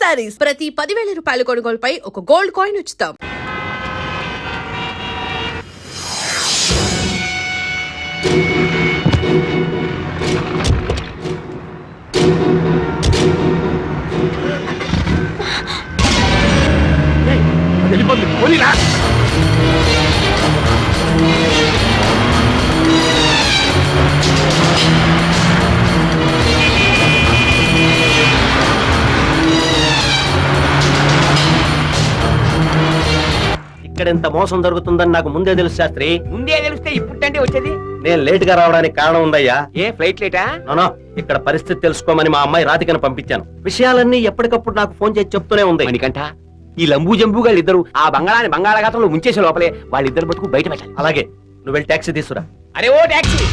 శారీస్ ప్రతి 10,000 రూపాయల కొనుగోలుపై ఒక గోల్డ్ కాయిన్ ఉచితం. ఇక్కడ ఇంత మోసం జరుగుతుందని నాకు ముందే తెలుసు శాస్త్రి. ముందే తెలిస్తే ఇప్పుడంటే వచ్చేది. నేను లేట్ గా రావడానికి కారణం ఉందయ్యా. ఏ ఫ్లైట్ లేటా? నో, ఇక్కడ పరిస్థితి తెలుసుకోమని మా అమ్మాయి రాధికను పంపించాను. విషయాలన్నీ ఎప్పటికప్పుడు నాకు ఫోన్ చేసి చెప్తూనే ఉంది. మణికంఠ, ఈ లంబూ జంబుగా ఇద్దరు ఆ బంగాళాన్ని బంగాళాఘాతంలో ముంచేసే లోపలే వాళ్ళిద్దరు బతుకు బయట పెట్టాలి. అలాగే, నువ్వు వెళ్ళి టాక్సీ తీసుకురా. అరే ఓ టాక్సీ!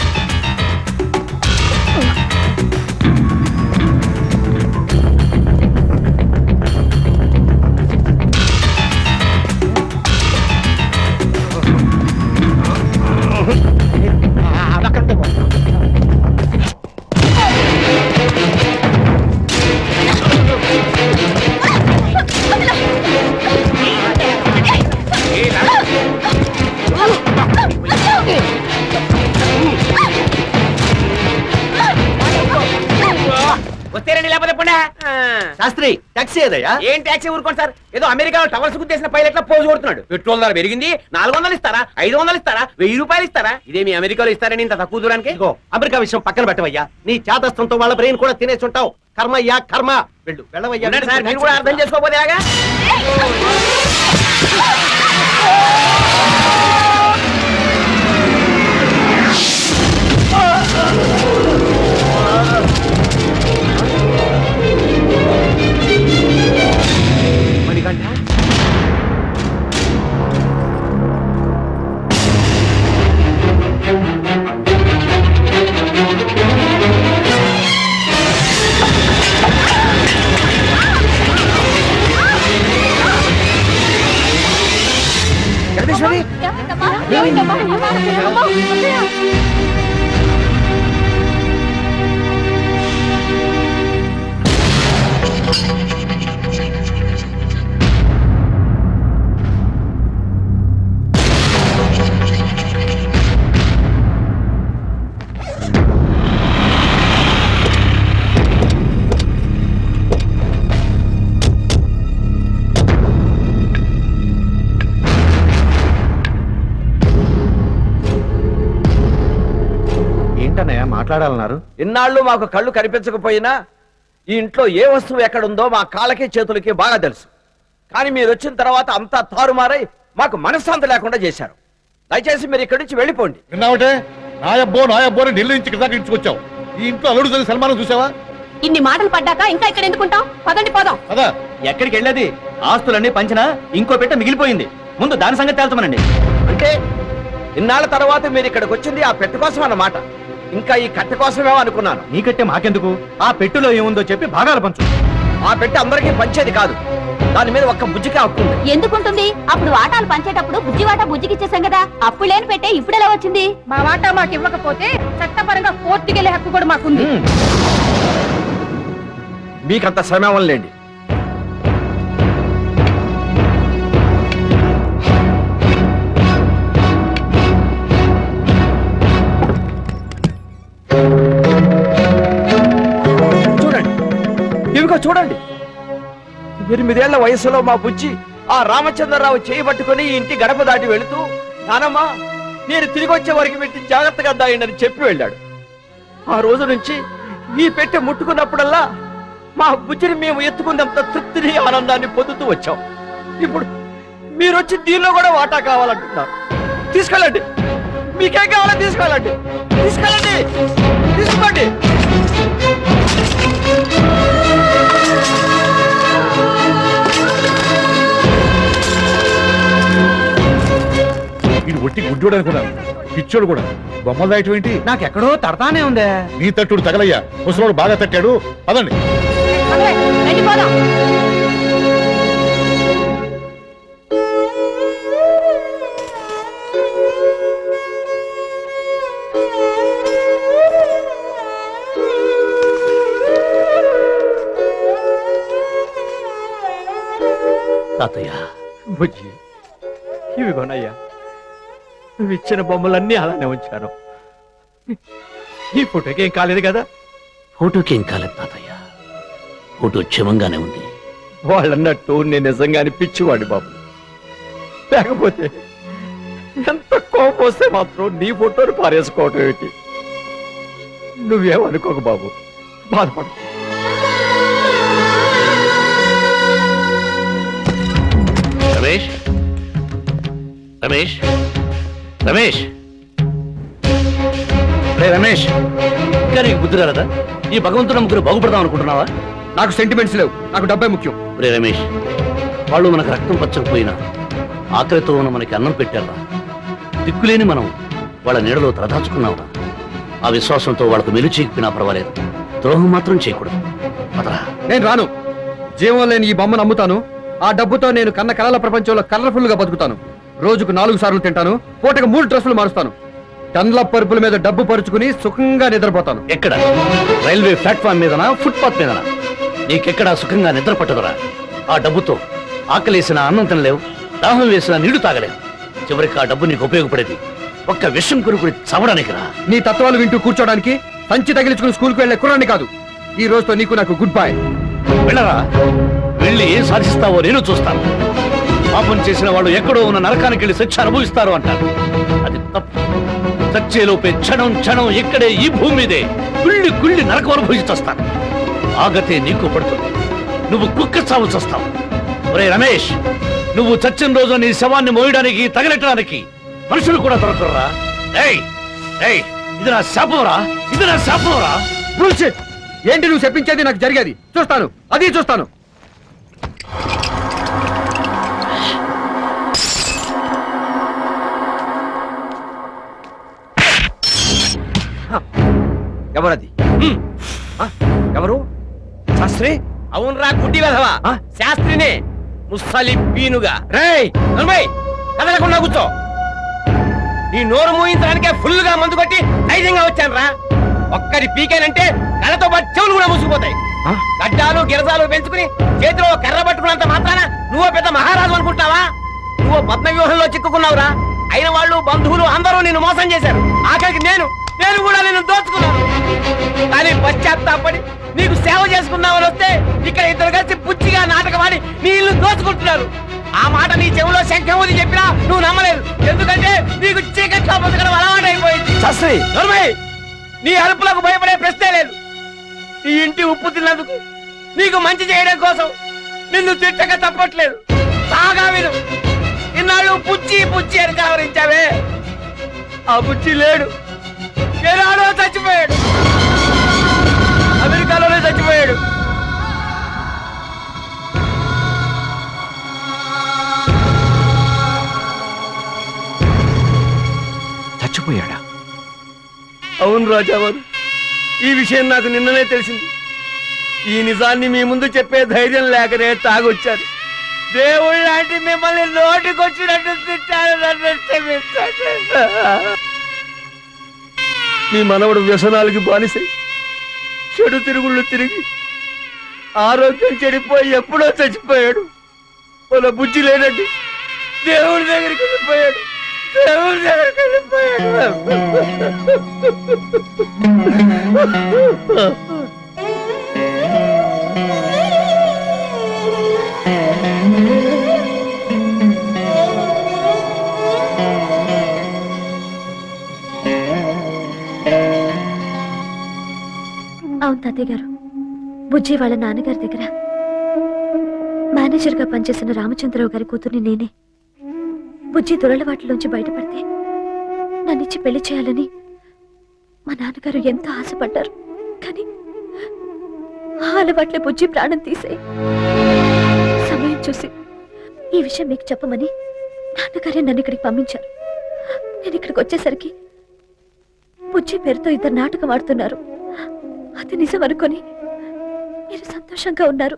శాస్త్రి, టాక్సీ ఏదయ్యా? ఏం టాక్సీ ఊరుకోండి సార్. ఏదో అమెరికాలో టవర్స్ గుద్దేసిన పైలట్ లా పోజు కొడుతున్నాడు. పెట్రోల్ ధర పెరిగింది, 400 ఇస్తారా, 500 ఇస్తారా, 1000 రూపాయలు ఇస్తారా? ఇదే మీ అమెరికాలో ఇస్తారని ఇంత తక్కువ దూరానికి? అమెరికా విషయం పక్కన పెట్టవయ్యా. నీ చేతస్థంతో వాళ్ళ బ్రెయిన్ కూడా తినేసి ఉంటావు. కర్మయ్యా కర్మ. వెళ్ళు, వెళ్ళవయ్యా. సార్, మీరు కూడా అర్థం చేసుకోకపోతే ఎలాగా? మణికంఠ, జగదీశ్వరి, మాట్లాడాలన్నారు. ఇన్నాళ్ళు మాకు కళ్ళు కనిపించకపోయినా ఈ ఇంట్లో ఏ వస్తువు ఎక్కడుందో మా కాళ్ళకి చేతులకి బాగా తెలుసు. కానీ మీరు వచ్చిన తర్వాత అంతా తారుమారై మాకు మనశ్శాంతి లేకుండా చేశారు. దయచేసి మీరు ఇక్కడి నుంచి వెళ్ళిపోండి. విన్నావటే? నాయబ్బో ఢిల్లీ నుంచి ఇక్కడ దాకా ఇచ్చుకొచ్చావు. ఈ ఇంట్లో అల్లుడు సరి సన్మానం చూసావా? ఇన్ని మాటలు పడ్డాక ఇంకా ఇక్కడ ఎందుకుంటాం? పదండి పోదాం. అదా ఎక్కడికి వెళ్ళేది? ఆస్తులన్నీ పంచినా ఇంకో పెట్ట మిగిలిపోయింది. ముందు దాని సంగతి తేల్చమనండి. అంటే ఇన్నాళ్ళ తర్వాత మీరు ఇక్కడికి వచ్చింది ఆ పెట్టు కోసం అన్నమాట. ఇంకా ఈ కట్టె కోసమేమో అనుకున్నాను. నీ కట్టే మాకెందుకు? ఆ పెట్టులో ఏముందో చెప్పి భాగాలు పంచు. ఆ పెట్టె అందరికీ పంచేది కాదు. దాని మీద ఒక్క బుజ్జికే హక్కు ఉంది. ఎందుకుంటుంది? అప్పుడు వాటాలు పంచేటప్పుడు బుజ్జి వాటా బుజ్జికి ఇచ్చేసాం కదా. అప్పుడు లేని పెట్టే ఇప్పుడు ఎలా వచ్చింది? మా వాటా మాకు ఇవ్వకపోతే చట్టపరంగా కోర్టుకి వెళ్ళే హక్కు కూడా మాకుంది. మీకంత సమయం లేండి. చూడండి, 8 వయసులో మా బుజ్జి ఆ రామచంద్రరావు చేయబట్టుకుని ఈ ఇంటి గడప దాటి వెళుతూ, నానమ్మా నేను తిరిగి వచ్చే వరకు పెట్టి జాగ్రత్తగా దాయండి చెప్పి వెళ్ళాడు. ఆ రోజు నుంచి ఈ పెట్టె ముట్టుకున్నప్పుడల్లా మా బుజ్జిని మేము ఎత్తుకున్నంత తృప్తిని ఆనందాన్ని పొందుతూ వచ్చాం. ఇప్పుడు మీరు వచ్చి దీనిలో కూడా వాటా కావాలంటున్నారు. తీసుకెళ్ళండి, మీకేం కావాలో తీసుకెళ్ళండి, తీసుకెళ్ళండి, తీసుకోండి. ఇది ఒట్టి గుడ్డోడు అనుకున్నాను. పిచ్చోడు కూడా. బొమ్మలు దాయటం ఏంటి? నాకెక్కడో తడతానే ఉందే. నీ తట్టుడు తగలయ్యా. ముసలోడు బాగా తట్టాడు. పదండి. తాతయ్య బుజ్జి ఇవి కొనయ్యా, నువ్వు ఇచ్చిన బొమ్మలన్నీ అలానే ఉంచాను. ఈ ఫోటోకి ఏం కాలేదు కదా? ఫోటోకి ఏం కాలేదు తాతయ్య, ఫోటో క్షేమంగానే ఉంది. వాళ్ళన్నట్టు నేను నిజంగానే పిచ్చివాడి బాబు. లేకపోతే ఎంత కోపం వస్తే మాత్రం నీ ఫోటోని పారేసుకోవటం ఏంటి? నువ్వేమనుకోకు బాబు, బాధపడు. రమేష్ రమేష్ రమేష్ రే రమేష్, ఇంకా నీకు బుద్ధి రాలేదా? ఈ భగవంతుడు ముగ్గురు బాగుపడదాం అనుకుంటున్నావా? నాకు సెంటిమెంట్స్ లేవు, నాకు డబ్బే ముఖ్యం. రే రమేష్, వాళ్ళు మనకు రక్తం పచ్చకపోయినా ఆకలితో ఉన్న మనకి అన్నం పెట్టారా? దిక్కులేని మనం వాళ్ళ నీడలో తలదాచుకున్నావురా. ఆ విశ్వాసంతో వాళ్ళకు మెలు చేయకపోయినా పర్వాలేదు, ద్రోహం మాత్రం చేయకూడదు. పదరా. నేను రాను. జీవం లేని ఈ బొమ్మను అమ్ముతాను. ఆ డబ్బుతో నేను కన్న కళల ప్రపంచంలో కలర్ఫుల్ గా బతుకుతాను. రోజుకు 4 సార్లు తింటాను, పూటకు 3 డ్రెస్సులు మారుస్తాను. టన్ల పరుపుల మీద డబ్బు పరుచుకుని సుఖంగా నిద్రపోతాను. ఎక్కడ? రైల్వే ప్లాట్ఫామ్ మీదనా, ఫుట్పాత్ మీదనా? నీకెక్కడా సుఖంగా నిద్ర పట్టదురా. ఆ డబ్బుతో ఆకలేసిన అన్నం తినలేవు, దాహం వేసిన నీళ్లు తాగలేవు. చివరికి ఆ డబ్బు నీకు ఉపయోగపడేది ఒక్క విషం కొనుక్కుని చవడానికి రా. నీ తత్వాలు వింటూ కూర్చోడానికి సంచి తగిలించుకుని స్కూల్కి వెళ్లే కుర్రాన్ని కాదు. ఈ రోజుతో నీకు నాకు గుడ్ బై. వెళ్ళరా, వెళ్ళి ఏం సాధిస్తావో నేను చూస్తాను. పాపం చేసిన వాళ్ళు ఎక్కడో ఉన్న నరకానికి వెళ్ళి శిక్ష అనుభవిస్తారు అంటారు. అది తప్పు. చచ్చేలోపే క్షణం క్షణం ఇక్కడే ఈ భూమి మీదే కుళ్ళి కుళ్ళి నరకం అనుభవిస్తాను. ఆగతే నీకు పడుతుంది, నువ్వు కుక్క చావు చస్తావు. ఒరే రమేష్, నువ్వు చచ్చిన రోజు నీ శవాన్ని మోయడానికి తగలెట్టడానికి మనుషులు కూడా దొరకరురా. ఏయ్ ఏయ్, ఇది నా శాపంరా, ఇది నా శాపంరా. Bullshit! ఏంటి నువ్వు చెప్పించేది? నాకు జరిగేది చూస్తాను, అది చూస్తాను. ఎవరది? ఎవరు? శాస్త్రి? అవునరా గుడ్డి వెధవా, శాస్త్రినే. ముస్సలి పీనుగా. రేయ్, కదలకుండా కూర్చో. నీ నోరు మూయించడానికే ఫుల్ గా మందు కొట్టి ధైర్యంగా వచ్చాను రా. ఒక్కడి పీకేనంటే కళ్ళతో పాటు చెవులు కూడా మూసుకుపోతాయి. గడ్డాలు గిరజాలు పెంచుకుని చేతిలో కర్ర పట్టుకున్నంత మాత్రాన నువ్వు పెద్ద మహారాజు అనుకుంటున్నావా? నువ్వు పద్మ వ్యూహంలో చిక్కుకున్నావురా. అయిన వాళ్ళు బంధువులు అందరూ నిన్ను మోసం చేశారు. ఆఖరికి నేను కూడా నిన్ను దోచుకున్నాను. కానీ పశ్చాత్తాపడి నీకు సేవ చేసుకున్నావని వస్తే ఇక్కడ ఇద్దరు కలిసి పుచ్చిగా నాటకమాడి నీ ఇల్లు దోచుకుంటున్నారు. ఆ మాట నీ చెవులో శంఖమూది చెప్పినా నువ్వు నమ్మలేదు. ఎందుకంటే నీకు చీకట్లో బతకడం అలవాటైపోయింది. శాస్త్రి, నర్మయ్, నీ అరుపులకు భయపడే ప్రశ్నే లేదు. నీ ఇంటి ఉప్పు తిన్నందుకు, నీకు మంచి చేయడం కోసం నిన్ను తిట్టక తప్పట్లేదు. బాగా విను. ఇన్నాళ్ళు పుచ్చి పుచ్చి అని కలవరించావే, ఆ పుచ్చి లేడు. ఏనాడో చచ్చిపోయాడు, అమెరికాలోనే చచ్చిపోయాడు. చచ్చిపోయాడా? అవును రాజావారు, ఈ విషయం నాకు నిన్ననే తెలిసింది. ఈ నిజాన్ని మీ ముందు చెప్పే ధైర్యం లేకనే తాగొచ్చాను. దేవుడు లాంటి మిమ్మల్ని నోటికొచ్చినట్టు తిట్టాను. నన్ను క్షమించండి. మీ మనవడు వ్యసనాలకి బానిసై చెడు తిరుగుళ్ళు తిరిగి ఆరోగ్యం చెడిపోయి ఎప్పుడో చచ్చిపోయాడు. వాళ్ళ బుద్ధి లేనట్టు దేవుడి దగ్గరికి వెళ్ళిపోయాడు. దేవుడి దగ్గరికి వెళ్ళిపోయాడు. అవును తాతయ్య గారు, బుజ్జి వాళ్ళ నాన్నగారి దగ్గర మేనేజర్ గా పనిచేసిన రామచంద్రరావు గారి కూతుర్ని నేనే. బుజ్జి దురలవాట్లోంచి బయటపడితే నన్నిచ్చి పెళ్లి చేయాలని మా నాన్నగారు ఎంతో ఆశపడ్డారు. కానీ ఆ అలవాట్లే బుజ్జి ప్రాణం తీసాయి. సమయం చూసి ఈ విషయం మీకు చెప్పమని నాన్నగారే నన్ను ఇక్కడికి పంపించారు. నేను ఇక్కడికి వచ్చేసరికి బుజ్జి పేరుతో 2 నాటకం ఆడుతున్నారు. అది నిజం అనుకొని మీరు సంతోషంగా ఉన్నారు.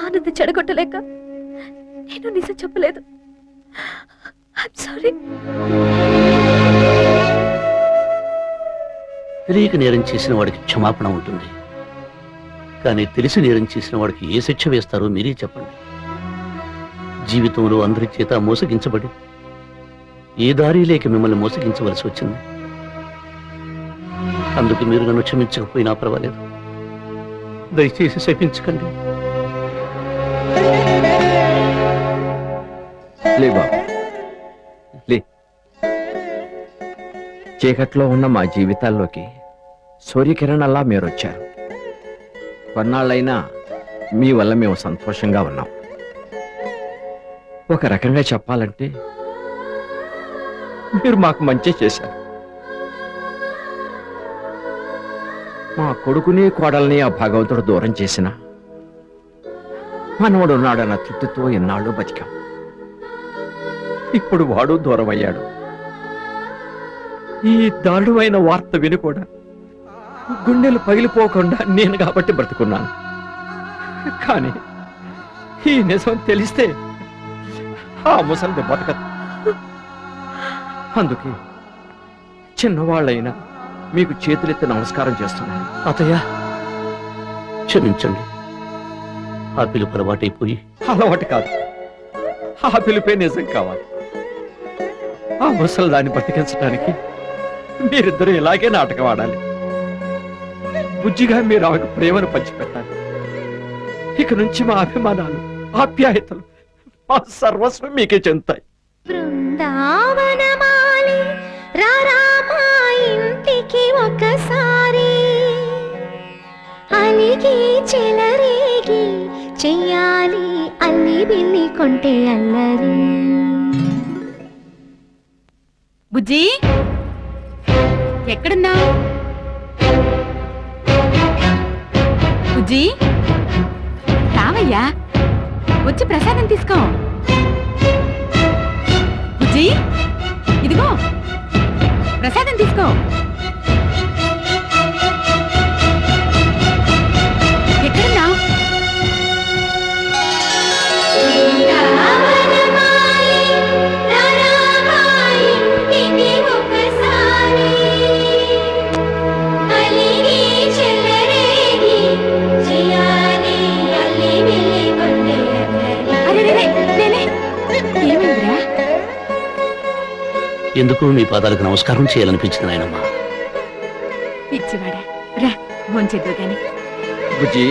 ఆనంద చెడగొట్టలేక నేను నిజం చెప్పలేదు. I'm sorry. తెలియక నేరం చేసిన వాడికి క్షమాపణ ఉంటుంది, కానీ తెలిసి నేరం చేసిన వాడికి ఏ శిక్ష వేస్తారో మీరే చెప్పండి. జీవితంలో అందరి చేత మోసగించబడి ఏ దారి లేక మిమ్మల్ని మోసగించవలసి వచ్చింది. అందుకు మీరు నన్ను క్షమించకపోయినా పర్వాలేదు. దయచేసి శపించకండి. లే బాబు లే. చీకట్లో ఉన్న మా జీవితాల్లోకి సూర్యకిరణాల్లా మీరు వచ్చారు. కొన్నాళ్ళైనా మీ వల్ల మేము సంతోషంగా ఉన్నాం. ఒక రకంగా చెప్పాలంటే మీరు మాకు మంచి చేశారు. మా కొడుకుని కోడల్ని ఆ భగవంతుడు దూరం చేసిన మనవడు ఉన్నాడన్న తృప్తితో ఎన్నాళ్ళు బతికాం. ఇప్పుడు వాడు దూరం అయ్యాడు. ఈ దారుణమైన వార్త విని కూడా గుండెలు పగిలిపోకుండా నేను కాబట్టి బ్రతుకున్నాను. కానీ ఈ నిజం తెలిస్తే ఆ ముసలిది బతకదు. అందుకే చిన్నవాళ్ళైనా మీకు చేతులెత్తి నమస్కారం చేస్తున్నాను. అతయ్య క్షమించండి. ఆ పిలుపు అలవాటైపోయి అలవాటు కాదు, ఆ పిలిపే నిజం కావాలి. ఆ ముసలి దాన్ని బతికించడానికి మీరిద్దరూ ఇలాగే నాటకం ఆడాలి. బుజ్జిగా మీరు ఆమెకు ప్రేమను పంచిపెట్టాలి. ఇక నుంచి మా అభిమానాలు, ఆప్యాయతలు, మా సర్వస్వం మీకే చెందుతాయి. బృందావనమాలి రారామా ఇంటికి ఒకసారి అలిగి చెలరేగి చెయ్యాలి అల్లి బిల్లి కొంటే అల్లరి. బుజ్జి ఎక్కడున్నా? బుజ్జి రావయ్యా, వచ్చి ప్రసాదం తీసుకో. బుజ్జి ఇదిగో ప్రసాదం తీసుకో. ఎక్కడున్నా? ఏమైందిరా? ఎందుకు మీ పాదాలకు నమస్కారం చేయాలనిపించింది నాయనమ్మా. పిచ్చివాడా, రా ముంచెద్దు గాని. బుజ్జి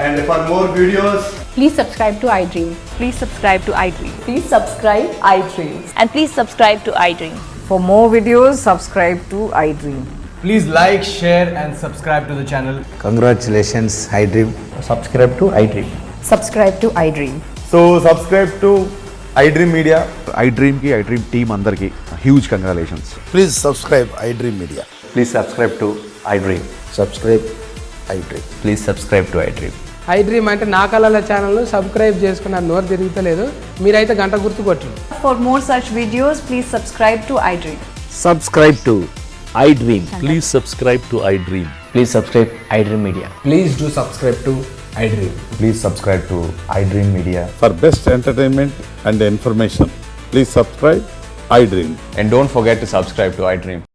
And for more videos, Please subscribe to iDream. Please subscribe to iDream. Please subscribe iDream. And please subscribe to iDream. For more videos, subscribe to iDream. please like, share and subscribe to the channel. Congratulations, iDream. Subscribe to iDream. Subscribe to iDream. So subscribe to iDream Media. iDream కి iDream team అందరికి huge congratulations. Please subscribe iDream Media. Please subscribe to iDream. Subscribe iDream. Please subscribe to iDream. iDream అంటే నా కళల channel subscribe చేసుకున్న నోరు తిరుగుతలేదు. మీరైతే గంట గుర్తు కొట్టు. For more such videos, please subscribe to iDream. subscribe to iDream. Please subscribe to iDream. Please subscribe iDream media. Please do subscribe to iDream. Please subscribe to iDream Media. For best entertainment and information please subscribe iDream. And don't forget to subscribe to iDream.